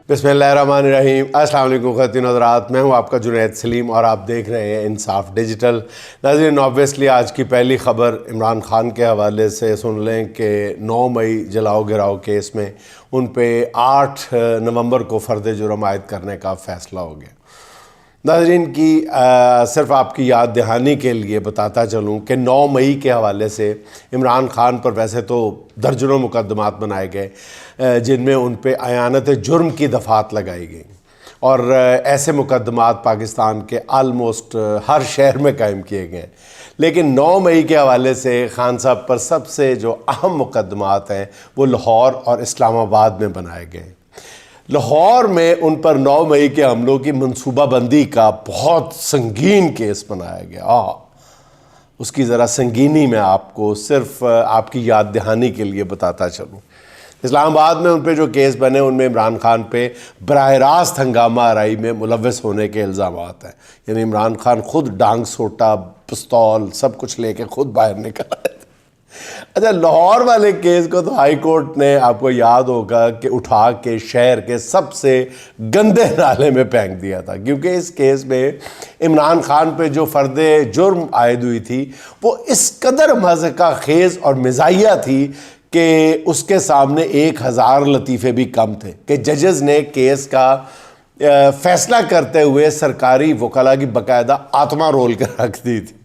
بسم اللہ الرحمن الرحیم۔ السلام علیکم خواتین حضرات، میں ہوں آپ کا جنید سلیم اور آپ دیکھ رہے ہیں انصاف ڈیجیٹل۔ ناظرین، آبویسلی آج کی پہلی خبر عمران خان کے حوالے سے سن لیں کہ 9 مئی جلاؤ گراؤ کیس میں ان پہ 8 نومبر کو فرد جرم عائد کرنے کا فیصلہ ہو گیا۔ ناظرین کی صرف آپ کی یاد دہانی کے لیے بتاتا چلوں کہ 9 مئی کے حوالے سے عمران خان پر ویسے تو درجنوں مقدمات بنائے گئے جن میں ان پہ اعانت جرم کی دفعات لگائی گئیں، اور ایسے مقدمات پاکستان کے آلموسٹ ہر شہر میں قائم کیے گئے ہیں۔ لیکن 9 مئی کے حوالے سے خان صاحب پر سب سے جو اہم مقدمات ہیں وہ لاہور اور اسلام آباد میں بنائے گئے ہیں۔ لاہور میں ان پر 9 مئی کے حملوں کی منصوبہ بندی کا بہت سنگین کیس بنایا گیا۔ اس کی ذرا سنگینی میں آپ کو صرف آپ کی یاد دہانی کے لیے بتاتا چلوں۔ اسلام آباد میں ان پہ جو کیس بنے ان میں عمران خان پہ براہ راست ہنگامہ آرائی میں ملوث ہونے کے الزامات ہیں، یعنی عمران خان خود ڈانگ سوٹا پستول سب کچھ لے کے خود باہر نکل آئے تھے۔ اچھا، لاہور والے کیس کو تو ہائی کورٹ نے آپ کو یاد ہوگا کہ اٹھا کے شہر کے سب سے گندے نالے میں پھینک دیا تھا، کیونکہ اس کیس میں عمران خان پہ جو فرد جرم عائد ہوئی تھی وہ اس قدر مضحکہ خیز اور مزاحیہ تھی کہ اس کے سامنے 1000 لطیفے بھی کم تھے کہ ججز نے کیس کا فیصلہ کرتے ہوئے سرکاری وکلاء کی باقاعدہ آتما رول کر رکھ دی تھی۔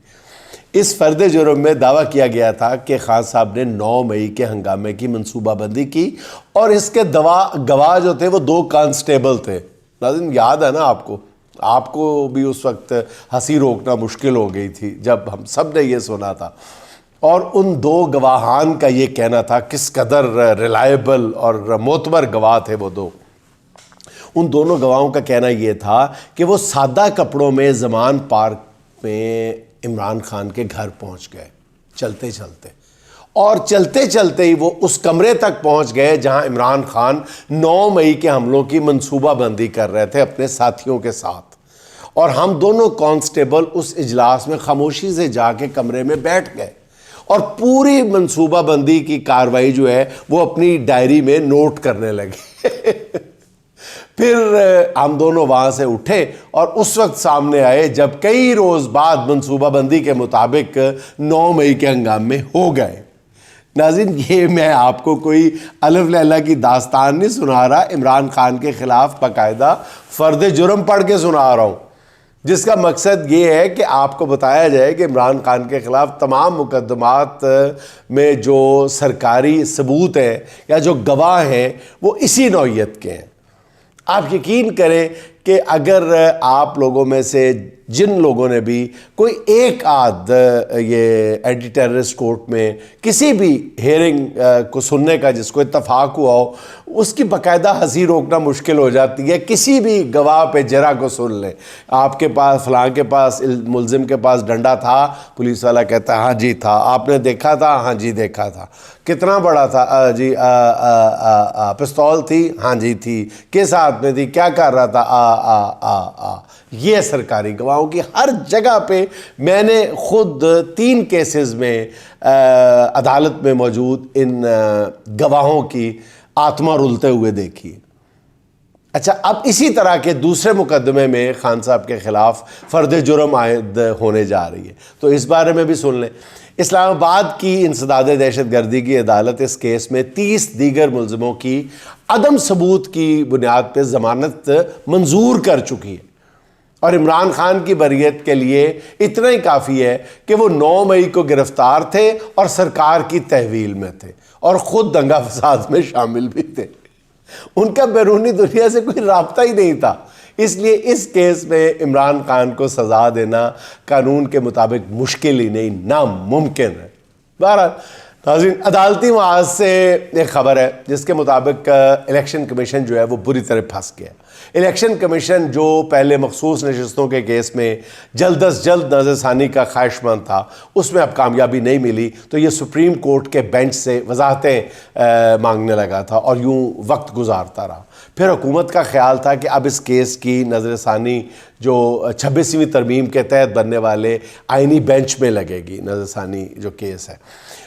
اس فرد جرم میں دعویٰ کیا گیا تھا کہ خان صاحب نے 9 مئی کے ہنگامے کی منصوبہ بندی کی، اور اس کے گواہ جو تھے وہ 2 کانسٹیبل تھے۔ ناظرین، یاد ہے نا آپ کو بھی اس وقت ہنسی روکنا مشکل ہو گئی تھی جب ہم سب نے یہ سنا تھا، اور ان 2 گواہان کا یہ کہنا تھا کس قدر ریلائبل اور معتبر گواہ تھے وہ 2۔ ان دونوں گواہوں کا کہنا یہ تھا کہ وہ سادہ کپڑوں میں زمان پارک میں عمران خان کے گھر پہنچ گئے چلتے چلتے ہی وہ اس کمرے تک پہنچ گئے جہاں عمران خان 9 مئی کے حملوں کی منصوبہ بندی کر رہے تھے اپنے ساتھیوں کے ساتھ، اور ہم دونوں کانسٹیبل اس اجلاس میں خاموشی سے جا کے کمرے میں بیٹھ گئے اور پوری منصوبہ بندی کی کارروائی جو ہے وہ اپنی ڈائری میں نوٹ کرنے لگے۔ پھر ہم دونوں وہاں سے اٹھے اور اس وقت سامنے آئے جب کئی روز بعد منصوبہ بندی کے مطابق 9 مئی کے ہنگامے ہو گئے۔ ناظرین، یہ میں آپ کو کوئی الف لیلہ کی داستان نہیں سنا رہا، عمران خان کے خلاف باقاعدہ فرد جرم پڑھ کے سنا رہا ہوں، جس کا مقصد یہ ہے کہ آپ کو بتایا جائے کہ عمران خان کے خلاف تمام مقدمات میں جو سرکاری ثبوت ہیں یا جو گواہ ہیں وہ اسی نوعیت کے ہیں۔ آپ یقین کریں کہ اگر آپ لوگوں میں سے جن لوگوں نے بھی کوئی ایک آدھ یہ اینٹی ٹیررسٹ کورٹ میں کسی بھی ہیئرنگ کو سننے کا جس کو اتفاق ہوا ہو، اس کی باقاعدہ ہنسی روکنا مشکل ہو جاتی ہے۔ کسی بھی گواہ پہ جرا کو سن لیں، آپ کے پاس فلاں کے پاس ملزم کے پاس ڈنڈا تھا، پولیس والا کہتا ہے ہاں جی تھا، آپ نے دیکھا تھا، ہاں جی دیکھا تھا، کتنا بڑا تھا، جی پستول تھی، ہاں جی تھی، کس ہاتھ میں تھی، کیا کر رہا تھا، یہ سرکاری گواہوں کی ہر جگہ پہ میں نے خود 3 کیسز میں عدالت میں موجود ان گواہوں کی آتما رلتے ہوئے دیکھی۔ اچھا، اب اسی طرح کے دوسرے مقدمے میں خان صاحب کے خلاف فرد جرم عائد ہونے جا رہی ہے، تو اس بارے میں بھی سن لیں۔ اسلام آباد کی انسداد دہشت گردی کی عدالت اس کیس میں 30 دیگر ملزموں کی عدم ثبوت کی بنیاد پہ ضمانت منظور کر چکی ہے، اور عمران خان کی بریت کے لیے اتنا ہی کافی ہے کہ وہ 9 مئی کو گرفتار تھے اور سرکار کی تحویل میں تھے اور خود دنگا فساد میں شامل بھی تھے۔ ان کا بیرونی دنیا سے کوئی رابطہ ہی نہیں تھا، اس لیے اس کیس میں عمران خان کو سزا دینا قانون کے مطابق مشکل ہی نہیں، ناممکن ہے۔ بہرحال ناظرین، عدالتی محاذ سے ایک خبر ہے جس کے مطابق الیکشن کمیشن جو ہے وہ بری طرح پھنس گیا۔ الیکشن کمیشن جو پہلے مخصوص نشستوں کے کیس میں جلد از جلد نظر ثانی کا خواہش مند تھا، اس میں اب کامیابی نہیں ملی، تو یہ سپریم کورٹ کے بینچ سے وضاحتیں مانگنے لگا تھا اور یوں وقت گزارتا رہا۔ پھر حکومت کا خیال تھا کہ اب اس کیس کی نظر ثانی جو 26ویں ترمیم کے تحت بننے والے آئینی بینچ میں لگے گی نظر ثانی جو کیس ہے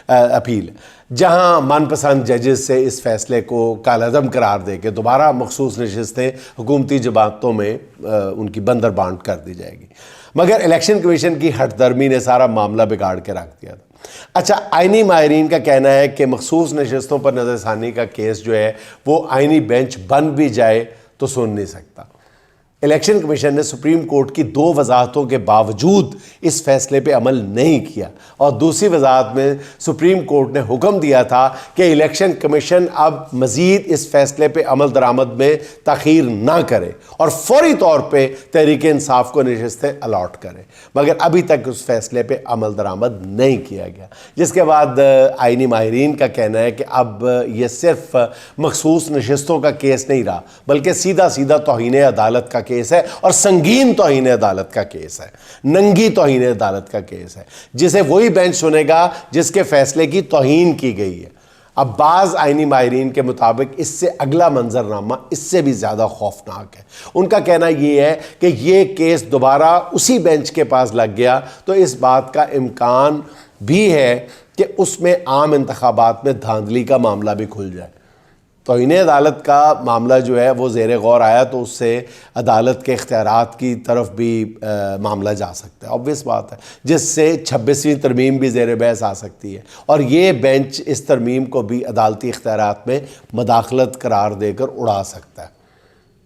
اپیل، جہاں من پسند ججز سے اس فیصلے کو کالعدم قرار دے کے دوبارہ مخصوص نشستیں حکومتی جماعتوں میں ان کی بندر بانٹ کر دی جائے گی۔ مگر الیکشن کمیشن کی ہٹ درمی نے سارا معاملہ بگاڑ کے رکھ دیا تھا۔ اچھا، آئینی ماہرین کا کہنا ہے کہ مخصوص نشستوں پر نظر ثانی کا کیس جو ہے وہ آئینی بینچ بن بھی جائے تو سن نہیں سکتا۔ الیکشن کمیشن نے سپریم کورٹ کی 2 وضاحتوں کے باوجود اس فیصلے پہ عمل نہیں کیا، اور دوسری وضاحت میں سپریم کورٹ نے حکم دیا تھا کہ الیکشن کمیشن اب مزید اس فیصلے پہ عمل درآمد میں تاخیر نہ کرے اور فوری طور پہ تحریک انصاف کو نشستیں الاٹ کرے، مگر ابھی تک اس فیصلے پہ عمل درآمد نہیں کیا گیا، جس کے بعد آئینی ماہرین کا کہنا ہے کہ اب یہ صرف مخصوص نشستوں کا کیس نہیں رہا، بلکہ سیدھا سیدھا توہین عدالت کا کیس ہے، اور سنگین توہین عدالت کا کیس ہے، ننگی توہین عدالت کا کیس ہے، جسے وہی بینچ سنے گا جس کے فیصلے کی توہین کی گئی ہے۔ اب بعض آئینی ماہرین کے مطابق اس سے اگلا منظرنامہ اس سے بھی زیادہ خوفناک ہے۔ ان کا کہنا یہ ہے کہ یہ کیس دوبارہ اسی بینچ کے پاس لگ گیا تو اس بات کا امکان بھی ہے کہ اس میں عام انتخابات میں دھاندلی کا معاملہ بھی کھل جائے۔ توہین عدالت کا معاملہ جو ہے وہ زیر غور آیا تو اس سے عدالت کے اختیارات کی طرف بھی معاملہ جا سکتا ہے، obvious بات ہے، جس سے 26ویں ترمیم بھی زیر بحث آ سکتی ہے، اور یہ بینچ اس ترمیم کو بھی عدالتی اختیارات میں مداخلت قرار دے کر اڑا سکتا ہے۔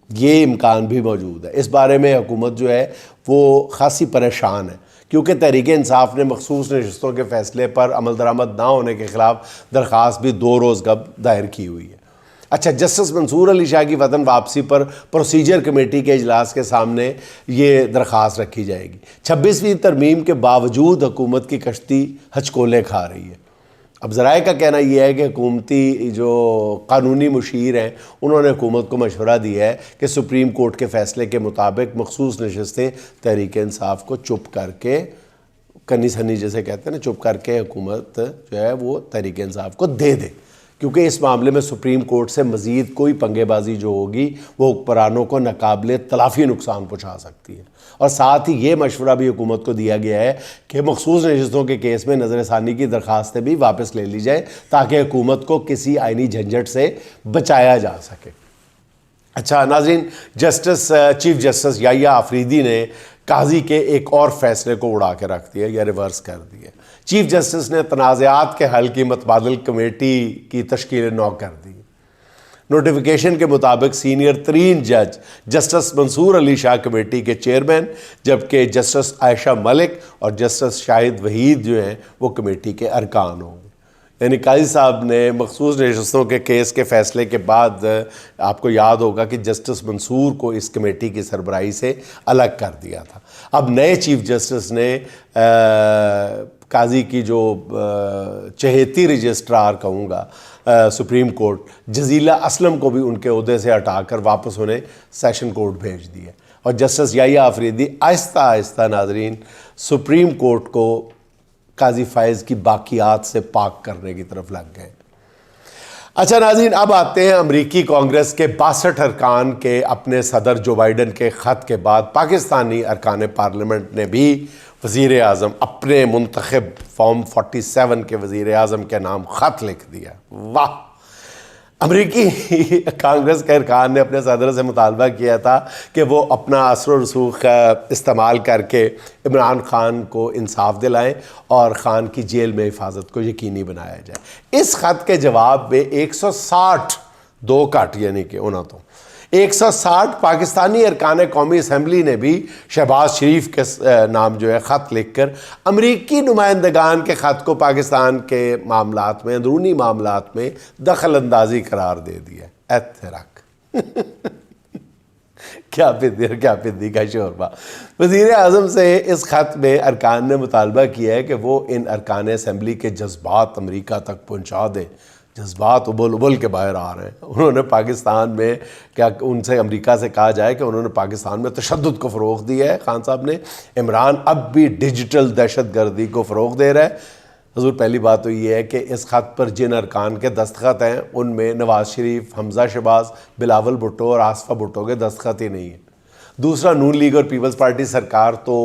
یہ امکان بھی موجود ہے۔ اس بارے میں حکومت جو ہے وہ خاصی پریشان ہے، کیونکہ تحریک انصاف نے مخصوص نشستوں کے فیصلے پر عمل درآمد نہ ہونے کے خلاف درخواست بھی 2 روز قبل دائر کی ہوئی ہے۔ اچھا، جسٹس منصور علی شاہ کی وطن واپسی پر پروسیجر کمیٹی کے اجلاس کے سامنے یہ درخواست رکھی جائے گی۔ 26ویں ترمیم کے باوجود حکومت کی کشتی ہچکولے کھا رہی ہے۔ اب ذرائع کا کہنا یہ ہے کہ حکومتی جو قانونی مشیر ہیں انہوں نے حکومت کو مشورہ دیا ہے کہ سپریم کورٹ کے فیصلے کے مطابق مخصوص نشستیں تحریک انصاف کو چپ کر کے، کنی سنی جیسے کہتے ہیں نا، چپ کر کے حکومت جو ہے وہ تحریک انصاف کو دے دے، کیونکہ اس معاملے میں سپریم کورٹ سے مزید کوئی پنگے بازی جو ہوگی وہ حکمرانوں کو ناقابل تلافی نقصان پہنچا سکتی ہے۔ اور ساتھ ہی یہ مشورہ بھی حکومت کو دیا گیا ہے کہ مخصوص نشستوں کے کیس میں نظر ثانی کی درخواستیں بھی واپس لے لی جائیں تاکہ حکومت کو کسی آئینی جھنجھٹ سے بچایا جا سکے۔ اچھا ناظرین، چیف جسٹس یحییٰ آفریدی نے قاضی کے ایک اور فیصلے کو اڑا کے رکھ دیا یا ریورس کر دیا۔ چیف جسٹس نے تنازعات کے حل کی متبادل کمیٹی کی تشکیل نو کر دی۔ نوٹیفیکیشن کے مطابق سینئر ترین جج جسٹس منصور علی شاہ کمیٹی کے چیئرمین، جبکہ جسٹس عائشہ ملک اور جسٹس شاہد وحید جو ہیں وہ کمیٹی کے ارکان ہوں گے۔ یعنی قاضی صاحب نے مخصوص نشستوں کے کیس کے فیصلے کے بعد آپ کو یاد ہوگا کہ جسٹس منصور کو اس کمیٹی کی سربراہی سے الگ کر دیا تھا۔ اب نئے چیف جسٹس نے قاضی کی جو چہیتی رجسٹرار کہوں گا سپریم کورٹ جزیلہ اسلم کو بھی ان کے عہدے سے ہٹا کر واپس انہیں سیشن کورٹ بھیج دیا، اور جسٹس یحییٰ آفریدی آہستہ آہستہ ناظرین سپریم کورٹ کو قاضی فائز کی باقیات سے پاک کرنے کی طرف لگ گئے۔ اچھا ناظرین، اب آتے ہیں امریکی کانگریس کے 62 ارکان کے اپنے صدر جو بائیڈن کے خط کے بعد پاکستانی ارکان پارلیمنٹ نے بھی وزیر اعظم اپنے منتخب فارم 47 کے وزیر اعظم کے نام خط لکھ دیا۔ واہ! امریکی کانگریس کے ارکان نے اپنے صدر سے مطالبہ کیا تھا کہ وہ اپنا اثر و رسوخ استعمال کر کے عمران خان کو انصاف دلائیں اور خان کی جیل میں حفاظت کو یقینی بنایا جائے۔ اس خط کے جواب میں 160 دو کٹ یعنی کہ 160 پاکستانی ارکان قومی اسمبلی نے بھی شہباز شریف کے نام جو ہے خط لکھ کر امریکی نمائندگان کے خط کو پاکستان کے معاملات میں، اندرونی معاملات میں دخل اندازی قرار دے دیا۔ اترک کیا پدی کا شوربہ۔ وزیر اعظم سے اس خط میں ارکان نے مطالبہ کیا ہے کہ وہ ان ارکان اسمبلی کے جذبات امریکہ تک پہنچا دے۔ جذبات ابل کے باہر آ رہے ہیں۔ انہوں نے پاکستان میں ان سے امریکہ سے کہا جائے کہ انہوں نے پاکستان میں تشدد کو فروغ دیا ہے۔ خان صاحب نے عمران اب بھی ڈیجیٹل دہشت گردی کو فروغ دے رہا ہے۔ حضور پہلی بات تو یہ ہے کہ اس خط پر جن ارکان کے دستخط ہیں ان میں نواز شریف، حمزہ شہباز، بلاول بھٹو اور آصفہ بھٹو کے دستخط ہی نہیں ہیں۔ دوسرا نون لیگ اور پیپلز پارٹی سرکار تو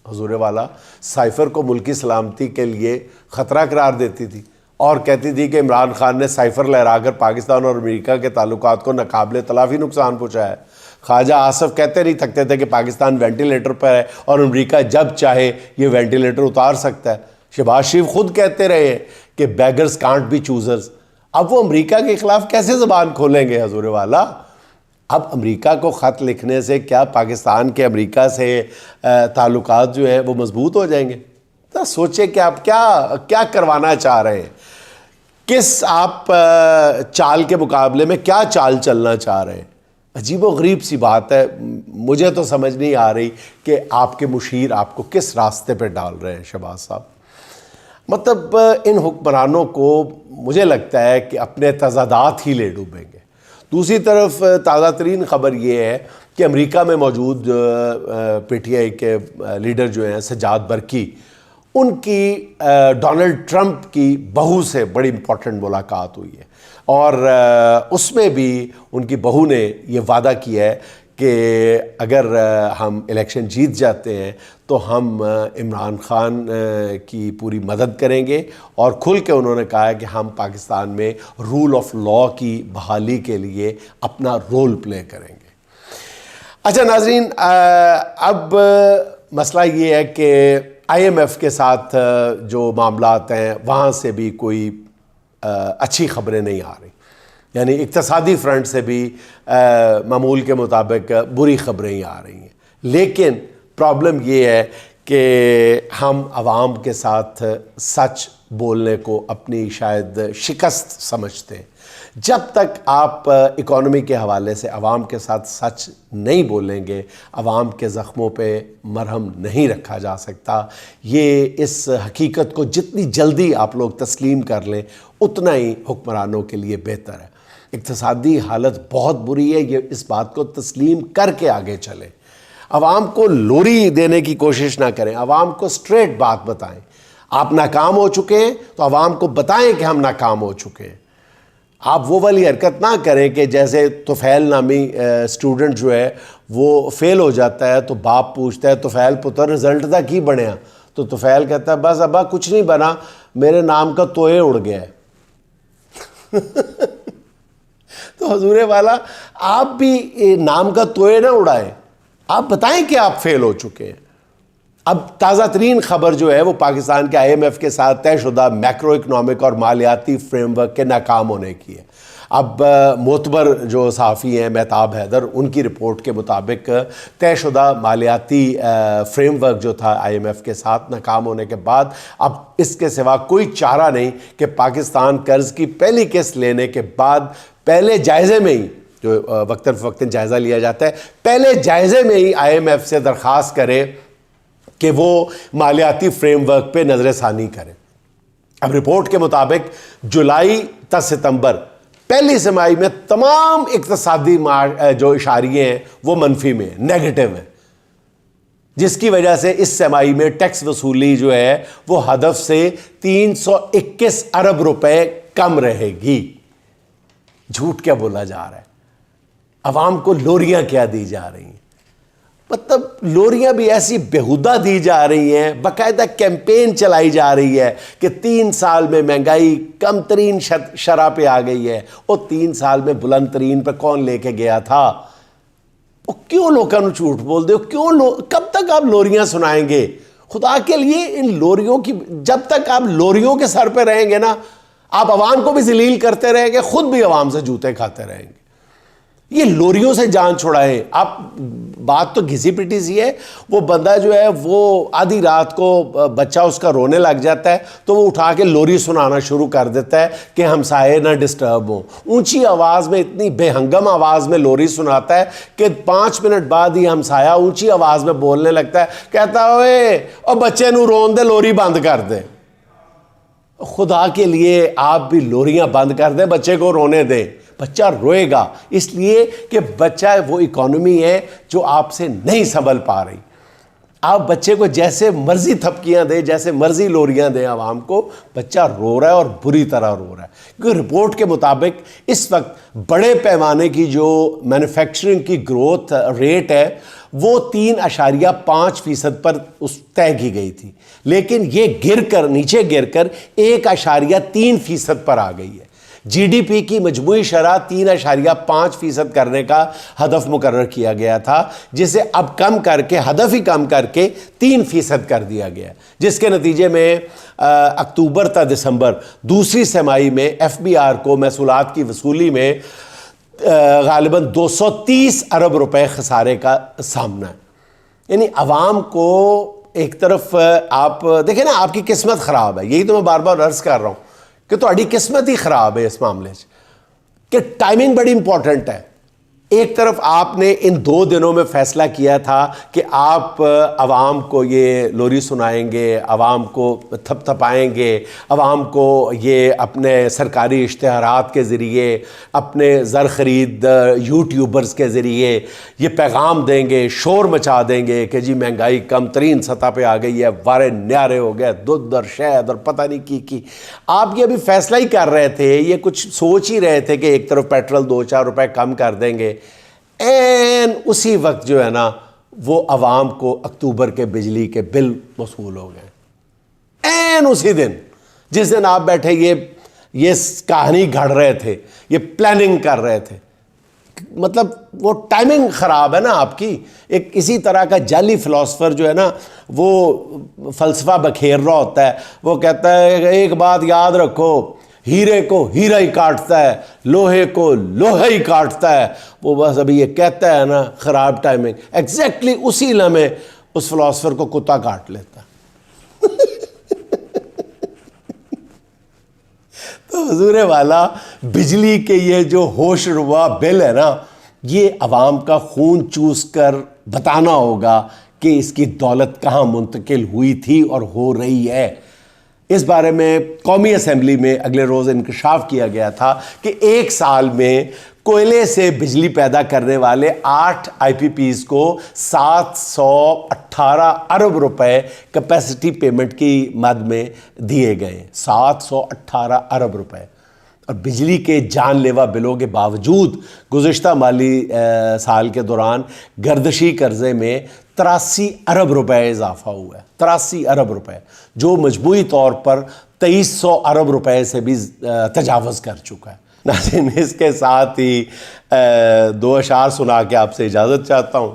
حضور والا سائفر کو ملکی سلامتی کے لیے خطرہ قرار دیتی تھی اور کہتی تھی کہ عمران خان نے سائفر لہرا کر پاکستان اور امریکہ کے تعلقات کو ناقابل تلافی نقصان پہنچایا ہے۔ خواجہ آصف کہتے نہیں تھکتے تھے کہ پاکستان وینٹیلیٹر پر ہے اور امریکہ جب چاہے یہ وینٹیلیٹر اتار سکتا ہے۔ شہباز شریف خود کہتے رہے ہیں کہ بیگرز کانٹ بی چوزرز۔ اب وہ امریکہ کے خلاف کیسے زبان کھولیں گے حضور والا؟ اب امریکہ کو خط لکھنے سے کیا پاکستان کے امریکہ سے تعلقات جو ہیں وہ مضبوط ہو جائیں گے؟ تو سوچیں کہ آپ کیا کروانا چاہ رہے ہیں، کس آپ چال کے مقابلے میں کیا چال چلنا چاہ رہے ہیں؟ عجیب و غریب سی بات ہے، مجھے تو سمجھ نہیں آ رہی کہ آپ کے مشیر آپ کو کس راستے پہ ڈال رہے ہیں شہباز صاحب۔ مطلب ان حکمرانوں کو مجھے لگتا ہے کہ اپنے تضادات ہی لے ڈوبیں گے۔ دوسری طرف تازہ ترین خبر یہ ہے کہ امریکہ میں موجود پی ٹی آئی کے لیڈر جو ہیں سجاد برقی، ان کی ڈونلڈ ٹرمپ کی بہو سے بڑی امپورٹنٹ ملاقات ہوئی ہے اور اس میں بھی ان کی بہو نے یہ وعدہ کیا ہے کہ اگر ہم الیکشن جیت جاتے ہیں تو ہم عمران خان کی پوری مدد کریں گے، اور کھل کے انہوں نے کہا ہے کہ ہم پاکستان میں رول آف لاء کی بحالی کے لیے اپنا رول پلے کریں گے۔ اچھا ناظرین، اب مسئلہ یہ ہے کہ آئی ایم ایف کے ساتھ جو معاملات ہیں وہاں سے بھی کوئی اچھی خبریں نہیں آ رہی، یعنی اقتصادی فرنٹ سے بھی معمول کے مطابق بری خبریں ہی آ رہی ہیں۔ لیکن پرابلم یہ ہے کہ ہم عوام کے ساتھ سچ بولنے کو اپنی شاید شکست سمجھتے ہیں۔ جب تک آپ اکانومی کے حوالے سے عوام کے ساتھ سچ نہیں بولیں گے، عوام کے زخموں پہ مرہم نہیں رکھا جا سکتا۔ یہ اس حقیقت کو جتنی جلدی آپ لوگ تسلیم کر لیں اتنا ہی حکمرانوں کے لیے بہتر ہے۔ اقتصادی حالت بہت بری ہے، یہ اس بات کو تسلیم کر کے آگے چلیں۔ عوام کو لوری دینے کی کوشش نہ کریں، عوام کو سٹریٹ بات بتائیں۔ آپ ناکام ہو چکے ہیں تو عوام کو بتائیں کہ ہم ناکام ہو چکے ہیں۔ آپ وہ والی حرکت نہ کریں کہ جیسے طفیل نامی اسٹوڈنٹ جو ہے وہ فیل ہو جاتا ہے تو باپ پوچھتا ہے طفیل پتر رزلٹ دا کی بنیا؟ تو طفیل کہتا ہے بس ابا کچھ نہیں بنا، میرے نام کا توئے اڑ گیا ہے۔ تو حضور والا آپ بھی نام کا توئے نہ اڑائیں، آپ بتائیں کہ آپ فیل ہو چکے ہیں۔ اب تازہ ترین خبر جو ہے وہ پاکستان کے آئی ایم ایف کے ساتھ طے شدہ میکرو اکنامک اور مالیاتی فریم ورک کے ناکام ہونے کی ہے۔ اب معتبر جو صحافی ہیں مہتاب حیدر، ان کی رپورٹ کے مطابق طے شدہ مالیاتی فریم ورک جو تھا آئی ایم ایف کے ساتھ ناکام ہونے کے بعد اب اس کے سوا کوئی چارہ نہیں کہ پاکستان قرض کی پہلی قسط لینے کے بعد پہلے جائزے میں ہی، جو وقتاً فوقتاً جائزہ لیا جاتا ہے، پہلے جائزے میں ہی آئی ایم ایف سے درخواست کرے کہ وہ مالیاتی فریم ورک پہ نظر ثانی کریں۔ اب رپورٹ کے مطابق جولائی تا ستمبر پہلی سمائی میں تمام اقتصادی جو اشاریے ہیں وہ منفی میں ہیں، نیگیٹو ہیں، جس کی وجہ سے اس سمائی میں ٹیکس وصولی جو ہے وہ ہدف سے 321 ارب روپے کم رہے گی۔ جھوٹ کیا بولا جا رہا ہے؟ عوام کو لوریاں کیا دی جا رہی ہیں؟ مطلب لوریاں بھی ایسی بیہودہ دی جا رہی ہیں، باقاعدہ کیمپین چلائی جا رہی ہے کہ 3 سال میں مہنگائی کم ترین شرح پہ آ گئی ہے۔ اور 3 سال میں بلند ترین پہ کون لے کے گیا تھا؟ وہ کیوں لوگوں جھوٹ بول دے؟ کب تک آپ لوریاں سنائیں گے؟ خدا کے لیے ان لوریوں کی، جب تک آپ لوریوں کے سر پہ رہیں گے نا، آپ عوام کو بھی ذلیل کرتے رہیں گے، خود بھی عوام سے جوتے کھاتے رہیں گے۔ یہ لوریوں سے جان چھڑائیں۔ آپ بات تو گھسی پٹی سی ہے، وہ بندہ جو ہے وہ آدھی رات کو بچہ اس کا رونے لگ جاتا ہے تو وہ اٹھا کے لوری سنانا شروع کر دیتا ہے کہ ہمسائے نہ ڈسٹرب ہوں۔ اونچی آواز میں، اتنی بے ہنگم آواز میں لوری سناتا ہے کہ 5 منٹ بعد ہی ہمسایہ اونچی آواز میں بولنے لگتا ہے، کہتا ہے او بچے نو رون دے، لوری بند کر دے۔ خدا کے لیے آپ بھی لوریاں بند کر دیں، بچے کو رونے دیں۔ بچہ روئے گا اس لیے کہ بچہ وہ اکانومی ہے جو آپ سے نہیں سنبھل پا رہی۔ آپ بچے کو جیسے مرضی تھپکیاں دیں، جیسے مرضی لوریاں دیں عوام کو، بچہ رو رہا ہے اور بری طرح رو رہا ہے. کیونکہ رپورٹ کے مطابق اس وقت بڑے پیمانے کی جو مینوفیکچرنگ کی گروتھ ریٹ ہے وہ 3.5% پر طے کی گئی تھی، لیکن یہ نیچے گر کر 1.3% پر آ گئی ہے. جی ڈی پی کی مجموعی شرح 3.5% کرنے کا ہدف مقرر کیا گیا تھا، جسے اب ہدف ہی کم کر کے 3% کر دیا گیا، جس کے نتیجے میں اکتوبر تا دسمبر دوسری سہ-ماہی میں ایف بی آر کو محصولات کی وصولی میں غالباً 230 ارب روپے خسارے کا سامنا ہے. یعنی عوام کو ایک طرف آپ دیکھیں نا، آپ کی قسمت خراب ہے، یہی تو میں بار بار عرض کر رہا ہوں کہ تہاڈی قسمت ہی خراب ہے اس معاملے کہ ٹائمنگ بڑی امپورٹنٹ ہے. ایک طرف آپ نے ان 2 دنوں میں فیصلہ کیا تھا کہ آپ عوام کو یہ لوری سنائیں گے، عوام کو تھپ تھپائیں گے، عوام کو یہ اپنے سرکاری اشتہارات کے ذریعے، اپنے زر خرید یوٹیوبرز کے ذریعے یہ پیغام دیں گے، شور مچا دیں گے کہ جی مہنگائی کم ترین سطح پہ آ گئی ہے، وارے نیارے ہو گئے، دودھ اور شہد اور پتہ نہیں کی. آپ یہ ابھی فیصلہ ہی کر رہے تھے، یہ کچھ سوچ ہی رہے تھے کہ ایک طرف پیٹرول 2-4 روپے کم کر دیں گے. اسی وقت جو ہے نا وہ عوام کو اکتوبر کے بجلی کے بل وصول ہو گئے. اسی دن جس دن آپ بیٹھے یہ کہانی گھڑ رہے تھے، یہ پلاننگ کر رہے تھے. مطلب وہ ٹائمنگ خراب ہے نا آپ کی. ایک اسی طرح کا جعلی فلاسفر جو ہے نا وہ فلسفہ بکھیر رہا ہوتا ہے، وہ کہتا ہے کہ ایک بات یاد رکھو، ہیرے کو ہیرا ہی کاٹتا ہے، لوہے کو لوہا ہی کاٹتا ہے. وہ بس ابھی یہ کہتا ہے نا خراب ٹائمنگ، ایگزیکٹلی اسی لمحے اس فلاسفر کو کتا کاٹ لیتا ہے. تو حضور والا بجلی کے یہ جو ہوش ربا بل ہے نا، یہ عوام کا خون چوس کر بتانا ہوگا کہ اس کی دولت کہاں منتقل ہوئی تھی اور ہو رہی ہے. اس بارے میں قومی اسمبلی میں اگلے روز انکشاف کیا گیا تھا کہ 1 سال میں کوئلے سے بجلی پیدا کرنے والے 8 آئی پی پیز کو 718 ارب روپے کیپیسٹی پیمنٹ کی مد میں دیے گئے. 718 ارب روپے. اور بجلی کے جان لیوا بلوں کے باوجود گزشتہ مالی سال کے دوران گردشی قرضے میں 83 ارب روپے اضافہ ہوا ہے. 83 ارب روپے، جو مجموعی طور پر 2300 ارب روپے سے بھی تجاوز کر چکا ہے. ناظرین، اس کے ساتھ ہی 2 اشعار سنا کے آپ سے اجازت چاہتا ہوں.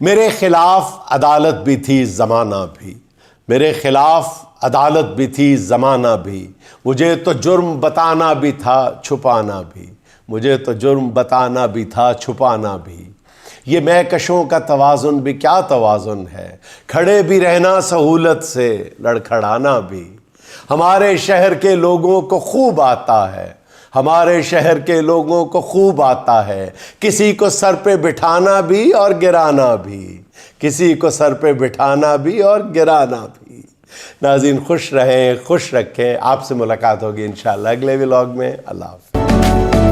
میرے خلاف عدالت بھی تھی زمانہ بھی، میرے خلاف عدالت بھی تھی زمانہ بھی، مجھے تو جرم بتانا بھی تھا چھپانا بھی، مجھے تو جرم بتانا بھی تھا چھپانا بھی. یہ مہکشوں کا توازن بھی کیا توازن ہے، کھڑے بھی رہنا سہولت سے، لڑکھڑانا بھی. ہمارے شہر کے لوگوں کو خوب آتا ہے، ہمارے شہر کے لوگوں کو خوب آتا ہے، کسی کو سر پہ بٹھانا بھی اور گرانا بھی، کسی کو سر پہ بٹھانا بھی اور گرانا بھی. ناظرین، خوش رہیں، خوش رکھیں. آپ سے ملاقات ہوگی انشاءاللہ اگلے ولاگ میں. اللہ حافظ.